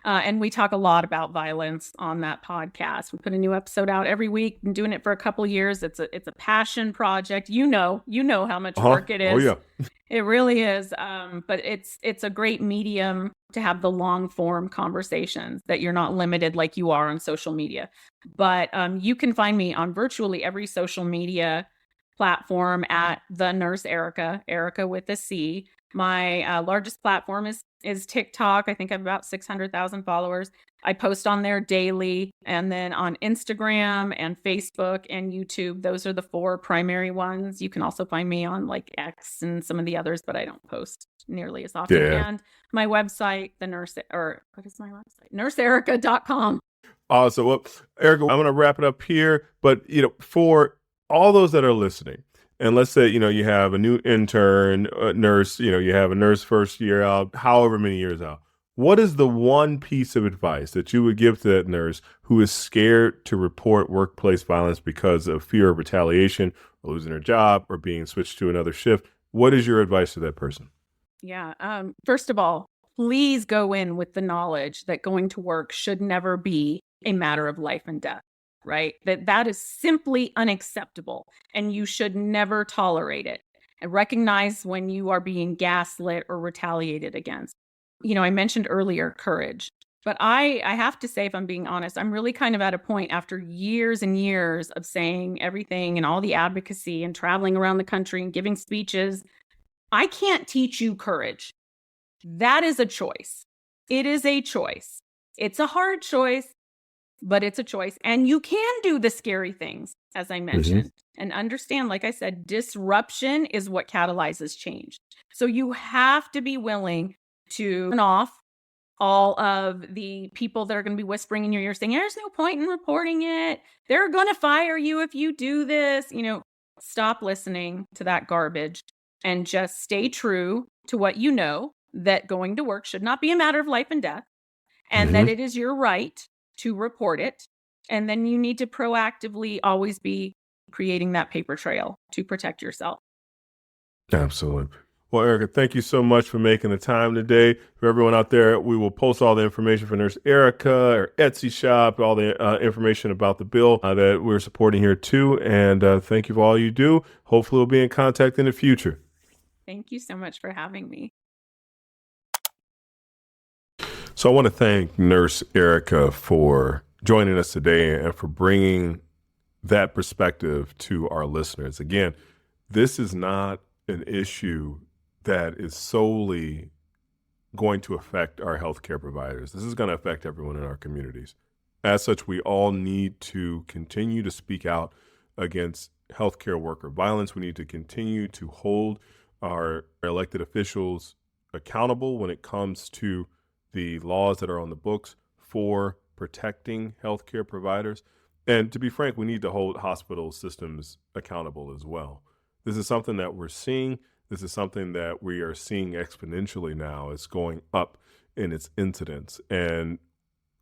And we talk a lot about violence on that podcast. We put a new episode out every week. Been doing it for a couple years. It's a passion project. You know how much work it is. Oh yeah, it really is. But it's a great medium to have the long form conversations that you're not limited like you are on social media. But you can find me on virtually every social media platform at The Nurse Erica, Erica with a C. My largest platform is TikTok. I think I have about 600,000 followers. I post on there daily, and then on Instagram and Facebook and YouTube. Those are the 4 primary ones. You can also find me on like X and some of the others, but I don't post nearly as often. Yeah. And my website, what is my website? NurseErica.com. Awesome. Well, Erica, I'm going to wrap it up here, but for all those that are listening, and let's say, you have a new intern, nurse, you have a nurse first year out, however many years out. What is the one piece of advice that you would give to that nurse who is scared to report workplace violence because of fear of retaliation, or losing her job, or being switched to another shift? What is your advice to that person? Yeah. First of all, please go in with the knowledge that going to work should never be a matter of life and death. Right? That is simply unacceptable and you should never tolerate it. And recognize when you are being gaslit or retaliated against. I mentioned earlier courage, but I have to say, if I'm being honest, I'm really kind of at a point after years and years of saying everything and all the advocacy and traveling around the country and giving speeches. I can't teach you courage. That is a choice. It is a choice. It's a hard choice, but it's a choice. And you can do the scary things, as I mentioned, and understand, like I said, disruption is what catalyzes change. So you have to be willing to turn off all of the people that are going to be whispering in your ear saying, there's no point in reporting it. They're going to fire you if you do this. Stop listening to that garbage and just stay true to what you know, that going to work should not be a matter of life and death, and that it is your right to report it. And then you need to proactively always be creating that paper trail to protect yourself. Absolutely. Well, Erica, thank you so much for making the time today. For everyone out there, we will post all the information for Nurse Erica, or Etsy shop, all the information about the bill that we're supporting here too. And thank you for all you do. Hopefully we'll be in contact in the future. Thank you so much for having me. So I want to thank Nurse Erica for joining us today and for bringing that perspective to our listeners. Again, this is not an issue that is solely going to affect our healthcare providers. This is going to affect everyone in our communities. As such, we all need to continue to speak out against healthcare worker violence. We need to continue to hold our elected officials accountable when it comes to the laws that are on the books for protecting healthcare providers. And to be frank, we need to hold hospital systems accountable as well. This is something that we're seeing. This is something that we are seeing exponentially now. It's going up in its incidence. And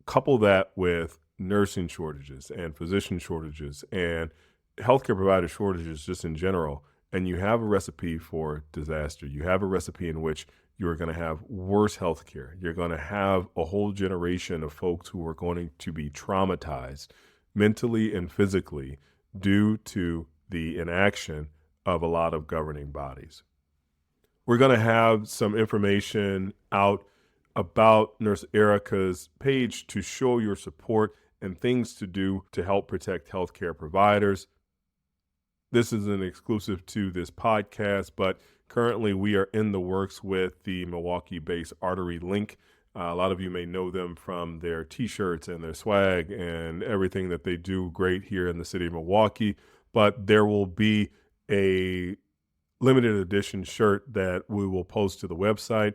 couple that with nursing shortages and physician shortages and healthcare provider shortages just in general, and you have a recipe for disaster. You have a recipe in which you're going to have worse healthcare. You're going to have a whole generation of folks who are going to be traumatized mentally and physically due to the inaction of a lot of governing bodies. We're going to have some information out about Nurse Erica's page to show your support and things to do to help protect healthcare providers. This is an exclusive to this podcast, but currently we are in the works with the Milwaukee-based Artery Link. A lot of you may know them from their t-shirts and their swag and everything that they do great here in the city of Milwaukee. But there will be a limited edition shirt that we will post to the website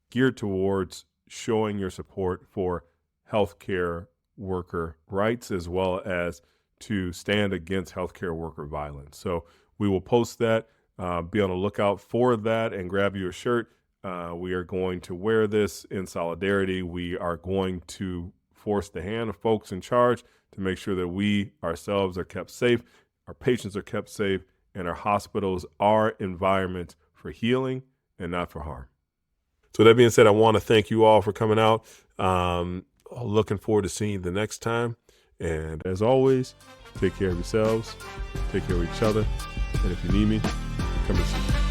geared towards showing your support for healthcare worker rights, as well as to stand against healthcare worker violence. So we will post that. Be on the lookout for that and grab your shirt. We are going to wear this in solidarity. We are going to force the hand of folks in charge to make sure that we ourselves are kept safe, our patients are kept safe, and our hospitals are environments for healing and not for harm. So that being said, I want to thank you all for coming out. Looking forward to seeing you the next time. And as always, take care of yourselves, take care of each other. And if you need me, come and see me.